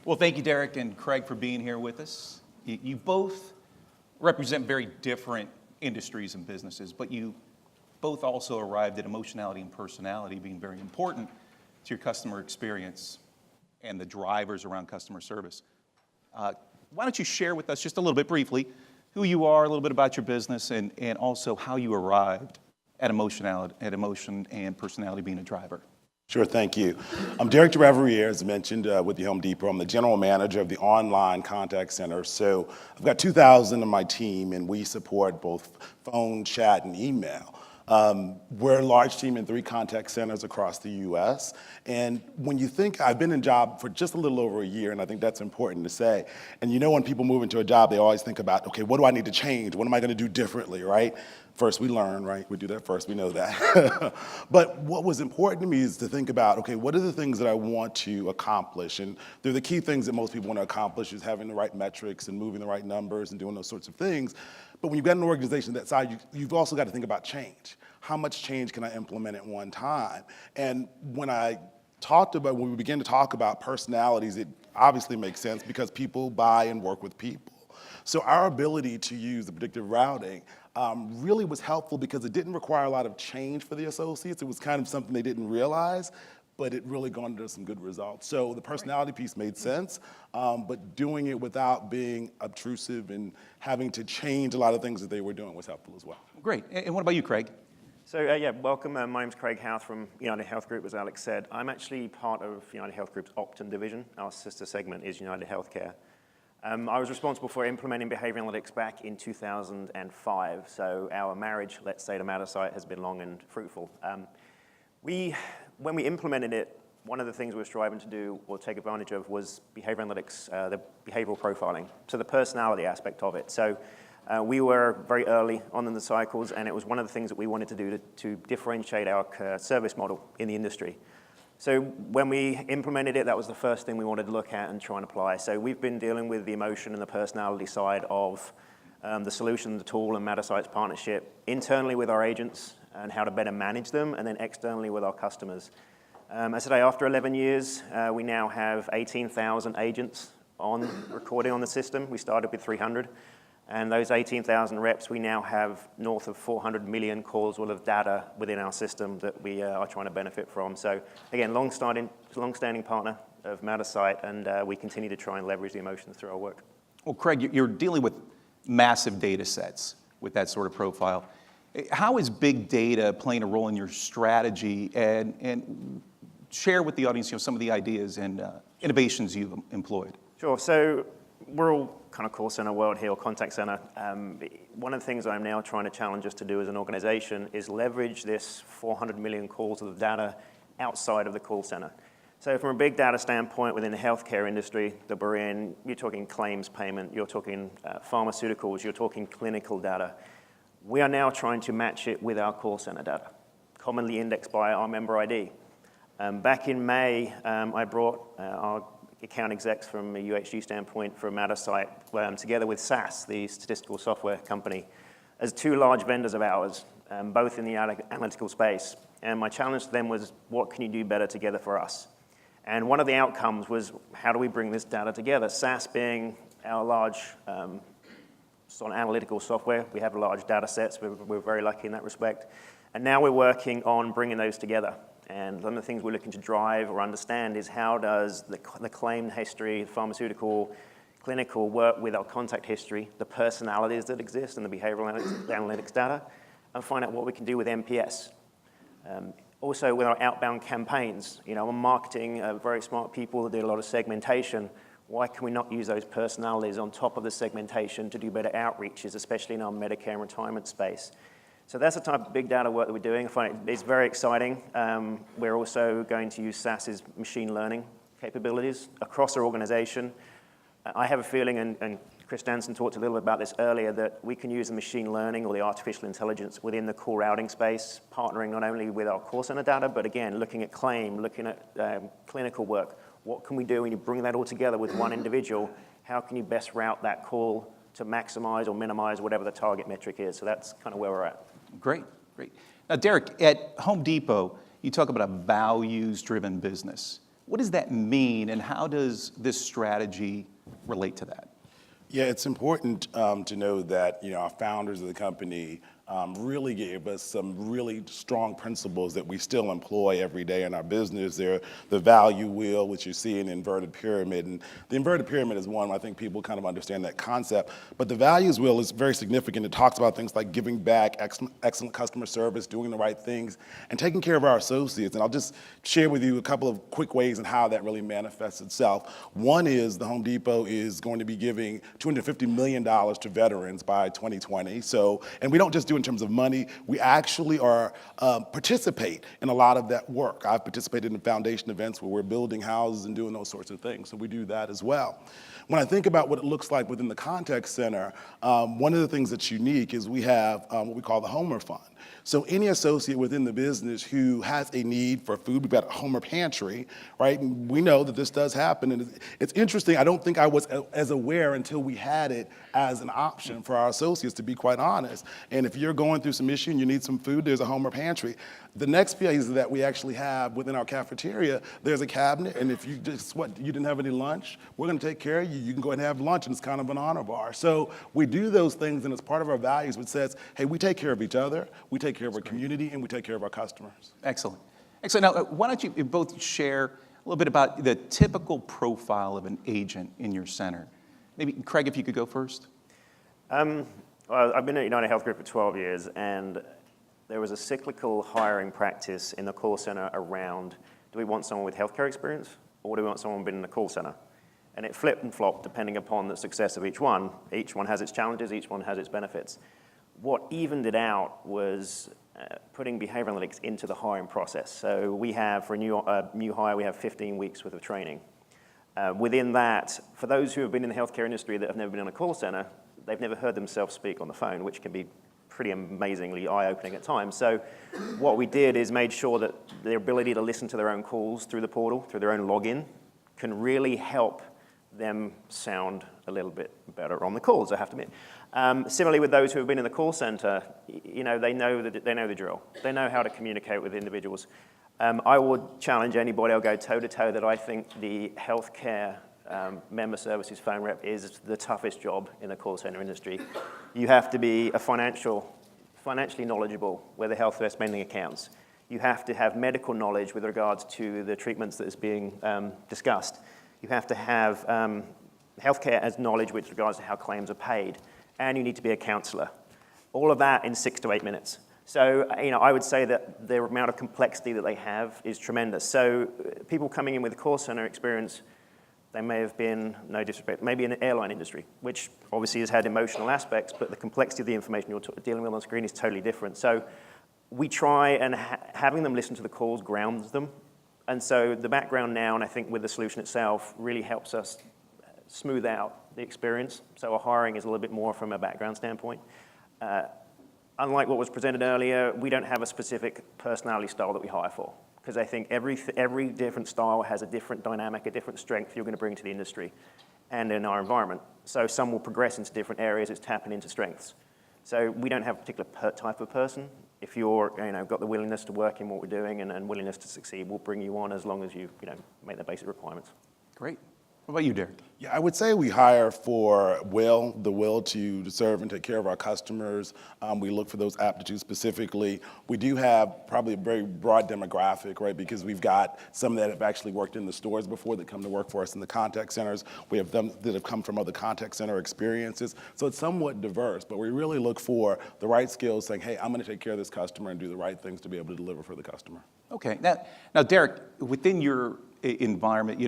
Well, thank you, Derek and Craig, for being here with us. You both represent very different industries and businesses, but you both also arrived at emotionality and personality being very important to your customer experience and the drivers around customer service. Why don't you share with us just a little bit briefly who you are, a little bit about your business, and also how you arrived at emotion and personality being a driver. Sure, thank you. I'm Derek DeRaverier, as mentioned, with the Home Depot. I'm the general manager of the online contact center. So I've got 2,000 on my team, and we support both phone, chat, and email. We're a large team in 3 contact centers across the U.S. And when you think, I've been in job for just a little over a year, and I think that's important to say. And you know when people move into a job, they always think about, okay, what do I need to change? What am I going to do differently, right? First we learn, right? We do that first, we know that. But what was important to me is to think about, okay, what are the things that I want to accomplish? And they're the key things that most people want to accomplish is having the right metrics and moving the right numbers and doing those sorts of things. But when you've got an organization that size, you've also got to think about change. How much change can I implement at one time? And when we began to talk about personalities, it obviously makes sense because people buy and work with people. So our ability to use the predictive routing really was helpful because it didn't require a lot of change for the associates. It was kind of something they didn't realize, but it really garnered some good results. So the personality piece made sense, but doing it without being obtrusive and having to change a lot of things that they were doing was helpful as well. Great. And what about you, Craig? So yeah, welcome. My name's Craig Houth from United Health Group, as Alex said. I'm actually part of United Health Group's Optum division. Our sister segment is United Healthcare. I was responsible for implementing behavior analytics back in 2005. So our marriage, let's say, to Mattersight has been long and fruitful. When we implemented it, one of the things we were striving to do or take advantage of was behavior analytics, the behavioral profiling, so the personality aspect of it. So we were very early on in the cycles, and it was one of the things that we wanted to do to differentiate our service model in the industry. So when we implemented it, that was the first thing we wanted to look at and try and apply. So we've been dealing with the emotion and the personality side of the solution, the tool, and Mattersight's partnership internally with our agents and how to better manage them, and then externally with our customers. As I say, after 11 years, we now have 18,000 agents recording on the system. We started with 300. And those 18,000 reps, we now have north of 400 million calls worth of data within our system that we are trying to benefit from. So again, long-standing partner of Mattersight, and we continue to try and leverage the emotions through our work. Well, Craig, you're dealing with massive data sets with that sort of profile. How is big data playing a role in your strategy? And share with the audience some of the ideas and innovations you've employed. Sure. So we're all kind of call center world here, or contact center. One of the things I'm now trying to challenge us to do as an organization is leverage this 400 million calls of data outside of the call center. So from a big data standpoint within the healthcare industry that we're in, you're talking claims payment, you're talking pharmaceuticals, you're talking clinical data. We are now trying to match it with our call center data, commonly indexed by our member ID. Back in May, I brought our account execs from a UHG standpoint from Mattersight together with SAS, the statistical software company, as 2 large vendors of ours, both in the analytical space. And my challenge to them was, what can you do better together for us? And one of the outcomes was, how do we bring this data together? SAS being our large analytical software. We have large data sets. We're very lucky in that respect. And now we're working on bringing those together. And one of the things we're looking to drive or understand is, how does the claim history, pharmaceutical, clinical work with our contact history, the personalities that exist and the behavioral analytics data, and find out what we can do with NPS. Also with our outbound campaigns, we're marketing very smart people that do a lot of segmentation. Why can we not use those personalities on top of the segmentation to do better outreaches, especially in our Medicare and retirement space? So that's the type of big data work that we're doing. I find it's very exciting. We're also going to use SAS's machine learning capabilities across our organization. I have a feeling, and Chris Danson talked a little bit about this earlier, that we can use the machine learning or the artificial intelligence within the call routing space, partnering not only with our call center data, but again, looking at claim, looking at clinical work. What can we do when you bring that all together with one individual? How can you best route that call to maximize or minimize whatever the target metric is? So that's kind of where we're at. Great, great. Now, Derek, at Home Depot, you talk about a values-driven business. What does that mean, and how does this strategy relate to that? Yeah, it's important to know that our founders of the company really gave us some really strong principles that we still employ every day in our business. They're the value wheel, which you see in the inverted pyramid. And the inverted pyramid is one, I think people kind of understand that concept. But the values wheel is very significant. It talks about things like giving back, excellent customer service, doing the right things, and taking care of our associates. And I'll just share with you a couple of quick ways in how that really manifests itself. One is the Home Depot is going to be giving $250 million to veterans by 2020. And we don't just do in terms of money, we actually participate in a lot of that work. I've participated in foundation events where we're building houses and doing those sorts of things, so we do that as well. When I think about what it looks like within the contact center, one of the things that's unique is we have what we call the Homer Fund. So any associate within the business who has a need for food, we've got a Homer Pantry, right? And we know that this does happen. And it's interesting, I don't think I was as aware until we had it as an option for our associates, to be quite honest. And if you're going through some issue and you need some food, there's a Homer Pantry. The next phase that we actually have within our cafeteria, there's a cabinet, and if you didn't have any lunch, we're gonna take care of you. You can go ahead and have lunch, and it's kind of an honor bar. So we do those things, and it's part of our values, which says, hey, we take care of each other, we take care of our community, and we take care of our customers. Excellent. Excellent. Now, why don't you both share a little bit about the typical profile of an agent in your center? Maybe, Craig, if you could go first. Well, I've been at United Health Group for 12 years, and there was a cyclical hiring practice in the call center around, do we want someone with healthcare experience, or do we want someone who's been in the call center? And it flipped and flopped depending upon the success of each one. Each one has its challenges, each one has its benefits. What evened it out was putting behavior analytics into the hiring process. So we have, for a new hire, we have 15 weeks worth of training. Within that, for those who have been in the healthcare industry that have never been in a call center, they've never heard themselves speak on the phone, which can be pretty amazingly eye-opening at times. So what we did is made sure that their ability to listen to their own calls through the portal, through their own login, can really help them sound a little bit better on the calls, I have to admit. Similarly, with those who have been in the call center, they know the drill. They know how to communicate with individuals. I would challenge anybody, I'll go toe-to-toe, that I think the healthcare member services phone rep is the toughest job in the call center industry. You have to be financially knowledgeable where the health spending accounts. You have to have medical knowledge with regards to the treatments that is being discussed. You have to have healthcare as knowledge with regards to how claims are paid. And you need to be a counselor. All of that in 6 to 8 minutes. So, I would say that the amount of complexity that they have is tremendous. So people coming in with a call center experience, they may have been, no disrespect, maybe in the airline industry, which obviously has had emotional aspects, but the complexity of the information you're dealing with on screen is totally different. So we try and having them listen to the calls grounds them. And so the background now, and I think with the solution itself, really helps us smooth out the experience. So our hiring is a little bit more from a background standpoint. Unlike what was presented earlier, we don't have a specific personality style that we hire for, because I think every different style has a different dynamic, a different strength you're going to bring to the industry and in our environment. So some will progress into different areas, it's tapping into strengths. So we don't have a particular type of person. If you're got the willingness to work in what we're doing and willingness to succeed, we'll bring you on as long as you make the basic requirements. Great. What about you, Derek? Yeah, I would say we hire for the will to serve and take care of our customers. We look for those aptitudes specifically. We do have probably a very broad demographic, right? Because we've got some that have actually worked in the stores before that come to work for us in the contact centers. We have them that have come from other contact center experiences. So it's somewhat diverse, but we really look for the right skills saying, hey, I'm gonna take care of this customer and do the right things to be able to deliver for the customer. Okay, now Derek, within your environment,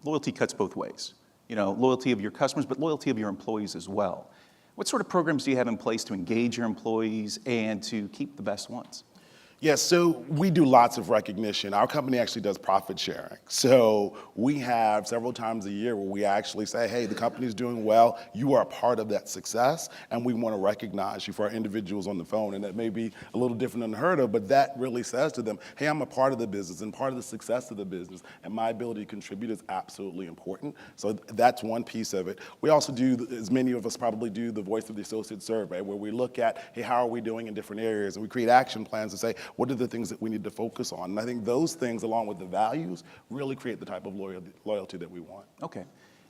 loyalty cuts both ways. Loyalty of your customers, but loyalty of your employees as well. What sort of programs do you have in place to engage your employees and to keep the best ones? Yes, so we do lots of recognition. Our company actually does profit sharing. So we have several times a year where we actually say, hey, the company's doing well, you are a part of that success, and we want to recognize you. For our individuals on the phone. And that may be a little different and unheard of, but that really says to them, hey, I'm a part of the business and part of the success of the business, and my ability to contribute is absolutely important. So that's one piece of it. We also do, as many of us probably do, the Voice of the Associate survey, where we look at, hey, how are we doing in different areas? And we create action plans to say, What are the things that we need to focus on? And I think those things, along with the values, really create the type of loyalty that we want. Okay.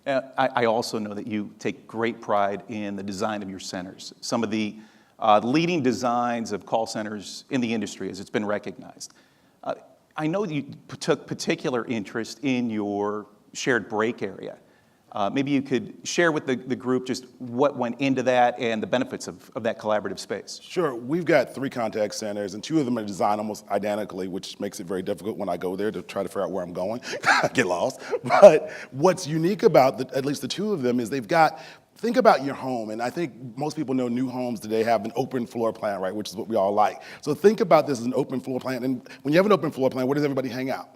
I also know that you take great pride in the design of your centers. Some of the leading designs of call centers in the industry, as it's been recognized. I know that you took particular interest in your shared break area. Maybe you could share with the group just what went into that and the benefits of that collaborative space. Sure. We've got 3 contact centers, and 2 of them are designed almost identically, which makes it very difficult when I go there to try to figure out where I'm going. I get lost. But what's unique about at least the 2 of them is they've got, think about your home, and I think most people know new homes today have an open floor plan, right, which is what we all like. So think about this as an open floor plan, and when you have an open floor plan, where does everybody hang out?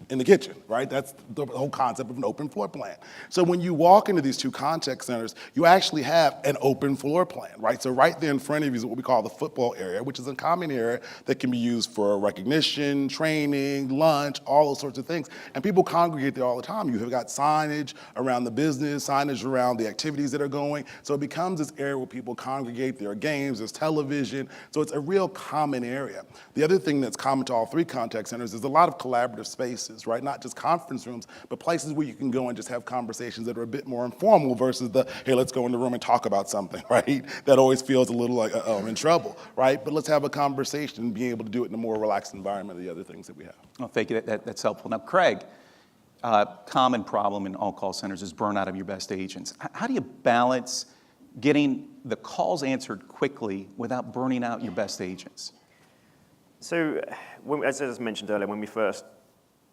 In the kitchen, right? That's the whole concept of an open floor plan. So when you walk into these 2 contact centers, you actually have an open floor plan, right? So right there in front of you is what we call the football area, which is a common area that can be used for recognition, training, lunch, all those sorts of things. And people congregate there all the time. You have got signage around the business, signage around the activities that are going. So it becomes this area where people congregate. There are games, there's television. So it's a real common area. The other thing that's common to all 3 contact centers is a lot of collaborative spaces, right? Not just conference rooms, but places where you can go and just have conversations that are a bit more informal versus the, hey, let's go in the room and talk about something, right? That always feels a little like, I'm in trouble, right? But let's have a conversation and be able to do it in a more relaxed environment of the other things that we have. Well, thank you. That's helpful. Now, Craig, common problem in all call centers is burnout of your best agents. How do you balance getting the calls answered quickly without burning out your best agents? So, as I mentioned earlier, when we first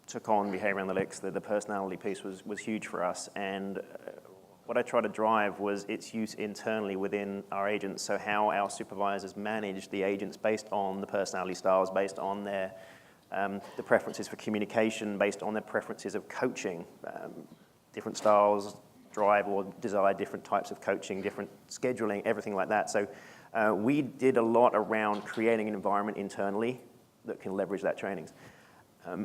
took on behavior analytics, the personality piece was huge for us. And what I tried to drive was its use internally within our agents. So how our supervisors manage the agents based on the personality styles, based on their the preferences for communication, based on their preferences of coaching. Different styles drive or desire different types of coaching, different scheduling, everything like that. So we did a lot around creating an environment internally that can leverage that trainings.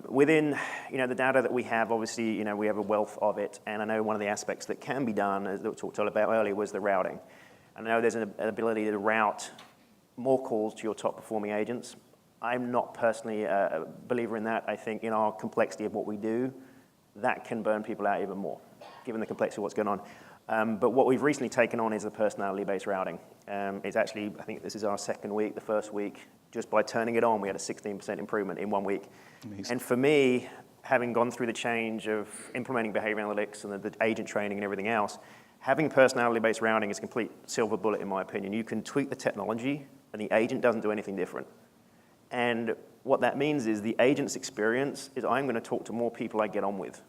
Within, the data that we have, obviously, we have a wealth of it, and I know one of the aspects that can be done, as we talked about earlier, was the routing. I know there's an ability to route more calls to your top performing agents. I'm not personally a believer in that. I think in our complexity of what we do, that can burn people out even more, given the complexity of what's going on. But what we've recently taken on is the personality-based routing. It's actually, I think this is our 2nd week, the 1st week, just by turning it on, we had a 16% improvement in 1 week. Amazing. And for me, having gone through the change of implementing behavior analytics and the agent training and everything else, having personality-based routing is a complete silver bullet in my opinion. You can tweak the technology and the agent doesn't do anything different. And what that means is the agent's experience is I'm going to talk to more people I get on with.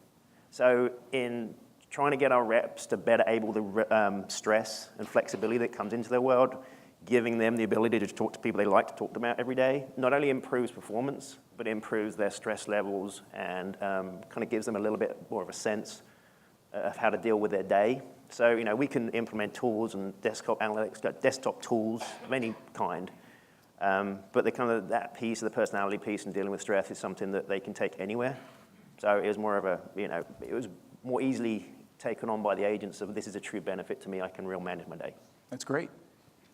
So in trying to get our reps to better able the stress and flexibility that comes into their world, giving them the ability to talk to people they like to talk about every day, not only improves performance, but improves their stress levels and kind of gives them a little bit more of a sense of how to deal with their day. So, we can implement tools and desktop analytics, desktop tools of any kind, but the kind of that piece of the personality piece and dealing with stress is something that they can take anywhere. So it was more of a, it was more easily taken on by the agents of this is a true benefit to me, I can real manage my day. That's great.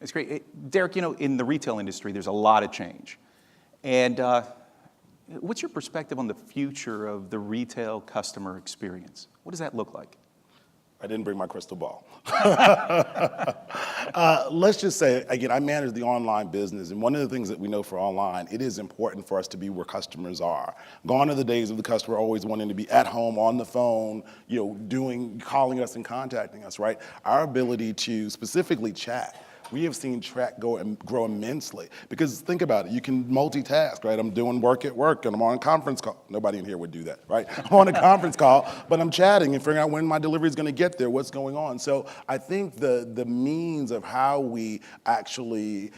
That's great. Derek, in the retail industry, there's a lot of change. And what's your perspective on the future of the retail customer experience? What does that look like? I didn't bring my crystal ball. Let's just say, again, I manage the online business, and one of the things that we know for online, it is important for us to be where customers are. Gone are the days of the customer always wanting to be at home, on the phone, calling us and contacting us, right? Our ability to specifically chat, we have seen track grow immensely. Because think about it, you can multitask, right? I'm doing work at work and I'm on a conference call. Nobody in here would do that, right? I'm on a conference call, but I'm chatting and figuring out when my delivery is gonna get there, what's going on. So I think the means of how we actually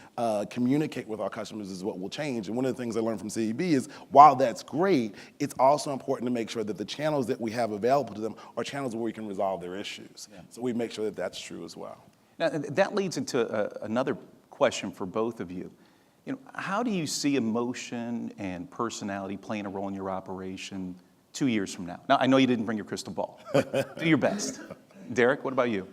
communicate with our customers is what will change. And one of the things I learned from CEB is while that's great, it's also important to make sure that the channels that we have available to them are channels where we can resolve their issues. Yeah. So we make sure that that's true as well. Now, that leads into another question for both of you. How do you see emotion and personality playing a role in your operation 2 years from now? Now, I know you didn't bring your crystal ball, but do your best. Derek, what about you?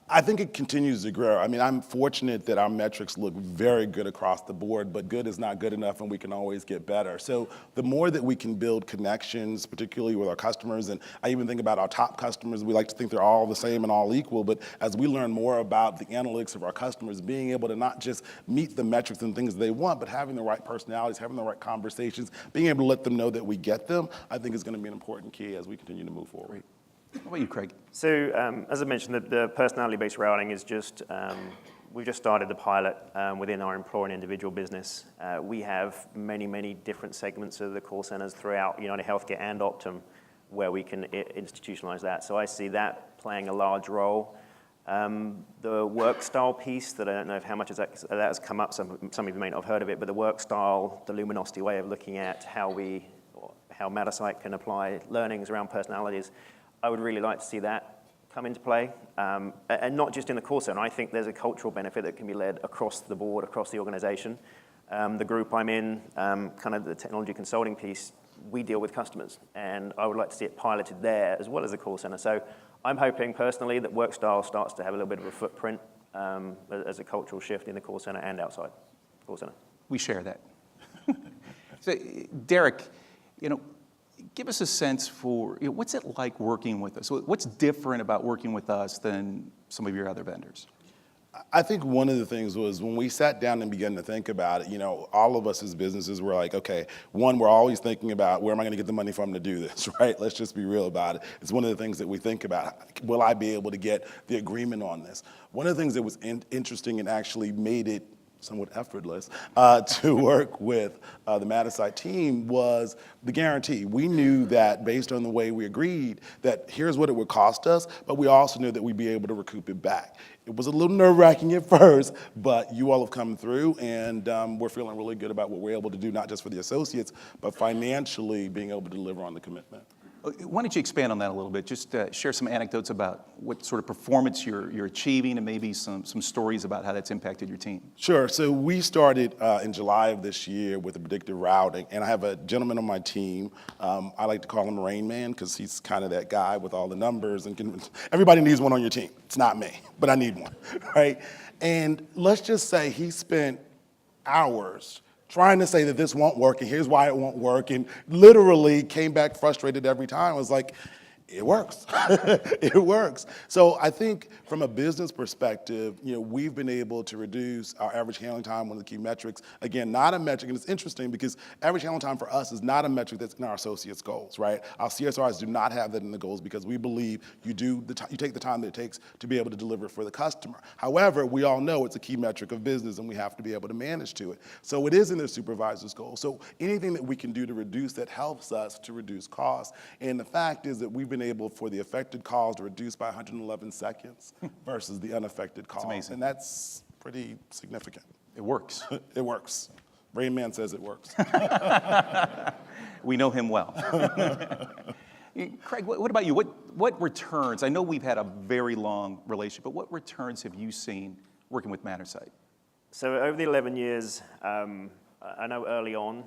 I think it continues to grow. I mean, I'm fortunate that our metrics look very good across the board, but good is not good enough and we can always get better. So the more that we can build connections, particularly with our customers, and I even think about our top customers, we like to think they're all the same and all equal, but as we learn more about the analytics of our customers, being able to not just meet the metrics and things they want, but having the right personalities, having the right conversations, being able to let them know that we get them, I think is going to be an important key as we continue to move forward. What about you, Craig? So as I mentioned, the personality-based routing is just, we've just started the pilot within our employer and individual business. We have many, many different segments of the call centers throughout United Healthcare and Optum where we can institutionalize that. So I see that playing a large role. The work style piece that I don't know how much that has come up, some of you may not have heard of it, but the work style, the luminosity way of looking at how Mattersight can apply learnings around personalities, I would really like to see that come into play, and not just in the call center. I think there's a cultural benefit that can be led across the board, across the organization. The group I'm in, kind of the technology consulting piece, we deal with customers, and I would like to see it piloted there as well as the call center. So I'm hoping personally that work style starts to have a little bit of a footprint as a cultural shift in the call center and outside the call center. We share that. So, Derek, give us a sense for what's it like working with us? What's different about working with us than some of your other vendors? I think one of the things was when we sat down and began to think about it, all of us as businesses were like, okay, one, we're always thinking about where am I going to get the money from to do this, right? Let's just be real about it. It's one of the things that we think about. Will I be able to get the agreement on this? One of the things that was interesting and actually made it somewhat effortless to work with the Mattersight team was the guarantee. We knew that based on the way we agreed that here's what it would cost us, but we also knew that we'd be able to recoup it back. It was a little nerve-wracking at first, but you all have come through, and we're feeling really good about what we're able to do, not just for the associates, but financially being able to deliver on the commitment. Why don't you expand on that a little bit? Just share some anecdotes about what sort of performance you're achieving and maybe some stories about how that's impacted your team. Sure. So we started in July of this year with the predictive routing, and I have a gentleman on my team. I like to call him Rain Man because he's kind of that guy with all the numbers. And everybody needs one on your team. It's not me, but I need one, right? And let's just say he spent hours trying to say that this won't work, and here's why it won't work, and literally came back frustrated every time. I was like, it works. It works. So I think from a business perspective, we've been able to reduce our average handling time, one of the key metrics. Again, not a metric, and it's interesting because average handling time for us is not a metric that's in our associates' goals, right? Our CSRs do not have that in the goals because we believe you take the time that it takes to be able to deliver for the customer. However, we all know it's a key metric of business and we have to be able to manage to it. So it is in their supervisor's goal. So anything that we can do to reduce that helps us to reduce costs. And the fact is that we've been able for the affected calls to reduce by 111 seconds versus the unaffected calls. That's amazing. And that's pretty significant. It works. It works. Rain Man says it works. We know him well. Craig, what about you? What returns? I know we've had a very long relationship, but what returns have you seen working with Mattersight? So over the 11 years, I know early on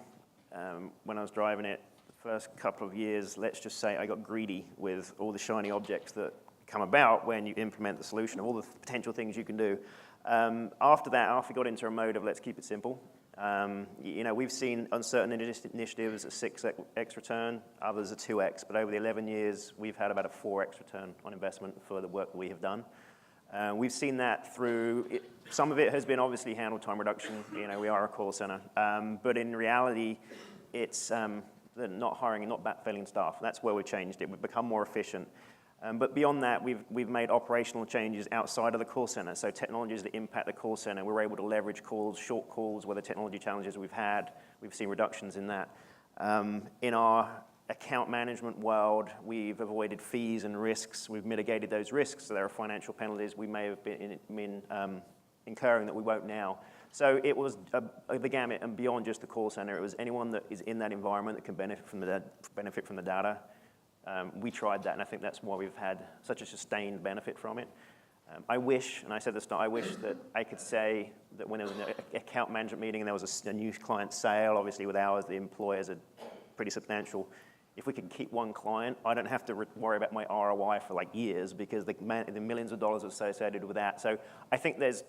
when I was driving it, first couple of years, let's just say I got greedy with all the shiny objects that come about when you implement the solution of all the potential things you can do. After we got into a mode of let's keep it simple. We've seen on certain initiatives a 6x return, others a 2x, but over the 11 years, we've had about a 4x return on investment for the work that we have done. We've seen that through, some of it has been obviously handle time reduction. We are a call center, but in reality, it's not hiring and not backfilling staff. That's where we've changed it. We've become more efficient. But beyond that, we've made operational changes outside of the call center. So technologies that impact the call center, we're able to leverage calls, short calls, where the technology challenges we've had, we've seen reductions in that. In our account management world, we've avoided fees and risks. We've mitigated those risks. So there are financial penalties we may have been incurring that we won't now. So it was the gamut and beyond just the call center. It was anyone that is in that environment that can benefit from the data. We tried that, and I think that's why we've had such a sustained benefit from it. I wish, and I said at the start, I wish that I could say that when there was an account management meeting and there was a new client sale, obviously with ours, the employers are pretty substantial. if we can keep one client, I don't have to worry about my ROI for like years because the millions of dollars associated with that. So I think there's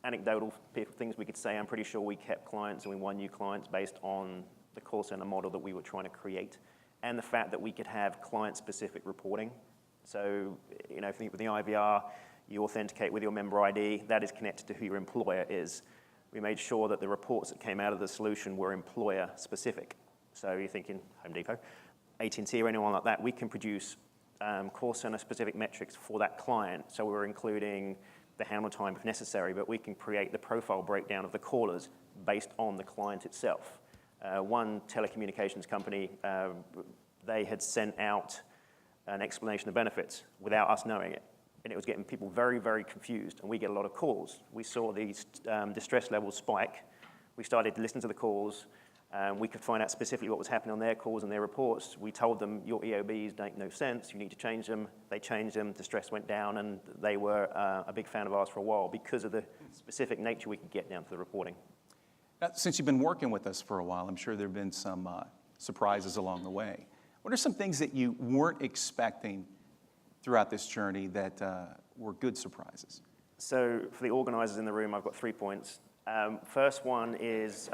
anecdotal things we could say. I'm pretty sure we kept clients and we won new clients based on the call center model that we were trying to create and the fact that we could have client-specific reporting. So, you know, if you think with the IVR, you authenticate with your member ID, that is connected to who your employer is. We made sure that the reports that came out of the solution were employer-specific. So you're thinking Home Depot, AT&T or anyone like that, we can produce call center-specific metrics for that client. So we're including the handle time if necessary, but we can create the profile breakdown of the callers based on the client itself. One telecommunications company, they had sent out an explanation of benefits without us knowing it. And it was getting people very, very confused, and we get a lot of calls. We saw these distress levels spike. We started to listen to the calls. We could find out specifically what was happening on their calls and their reports. We told them, your EOBs make no sense, you need to change them. They changed them, distress went down, and they were a big fan of ours for a while because of the specific nature we could get down to the reporting. Now, since you've been working with us for a while, I'm sure there have been some surprises along the way. What are some things that you weren't expecting throughout this journey that were good surprises? So for the organizers in the room, I've got 3 points. First one is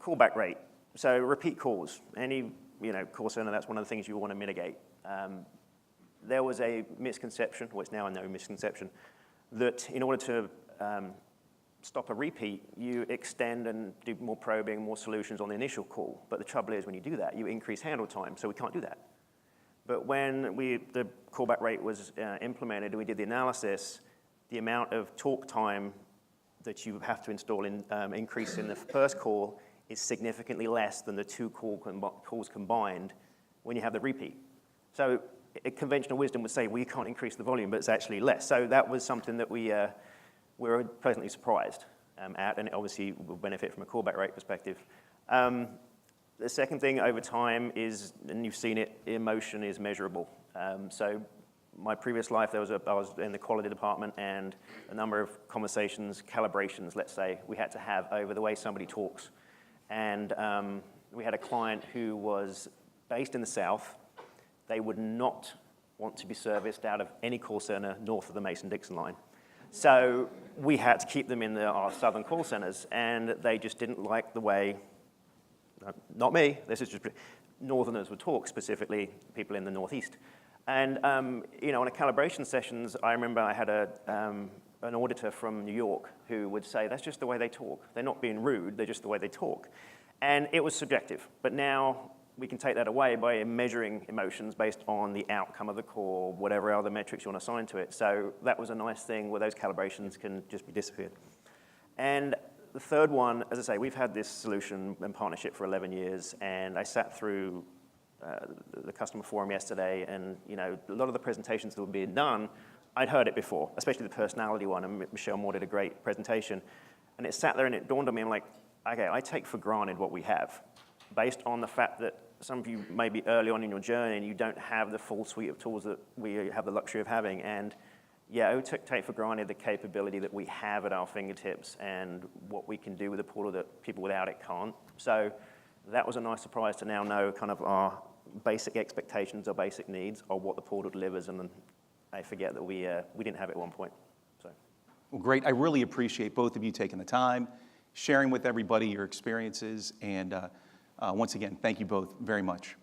callback rate. So repeat calls. Any call center, that's one of the things you want to mitigate. There was a misconception, well, it's now a no misconception, that in order to stop a repeat, you extend and do more probing, more solutions on the initial call. But the trouble is when you do that, you increase handle time, so we can't do that. But when the callback rate was implemented and we did the analysis, the amount of talk time that you have to install in increase in the first call is significantly less than the two calls combined when you have the repeat. So conventional wisdom would say, well, you can't increase the volume, but it's actually less. So that was something that we were pleasantly surprised at, and it obviously will benefit from a callback rate perspective. The second thing over time is, and you've seen it, emotion is measurable. So my previous life, I was in the quality department, and a number of conversations, calibrations, let's say, we had to have over the way somebody talks. And we had a client who was based in the South. They would not want to be serviced out of any call center north of the Mason-Dixon line. So we had to keep them in our southern call centers, and they just didn't like the way, not me, this is just northerners would talk, specifically people in the Northeast. And on a calibration sessions, I remember I had an auditor from New York who would say, that's just the way they talk. They're not being rude, they're just the way they talk. And it was subjective, but now we can take that away by measuring emotions based on the outcome of the call, whatever other metrics you want to assign to it. So that was a nice thing where those calibrations can just be disappeared. And the third one, as I say, we've had this solution in partnership for 11 years, and I sat through the customer forum yesterday, and a lot of the presentations that were being done, I'd heard it before, especially the personality one, and Michelle Moore did a great presentation. And it sat there and it dawned on me, I'm like, okay, I take for granted what we have, based on the fact that some of you may be early on in your journey and you don't have the full suite of tools that we have the luxury of having. And yeah, I would take for granted the capability that we have at our fingertips and what we can do with the portal that people without it can't. So that was a nice surprise to now know kind of our basic expectations, our basic needs, or what the portal delivers. And I forget that we didn't have it at one point. So. Well, great. I really appreciate both of you taking the time, sharing with everybody your experiences, and once again, thank you both very much.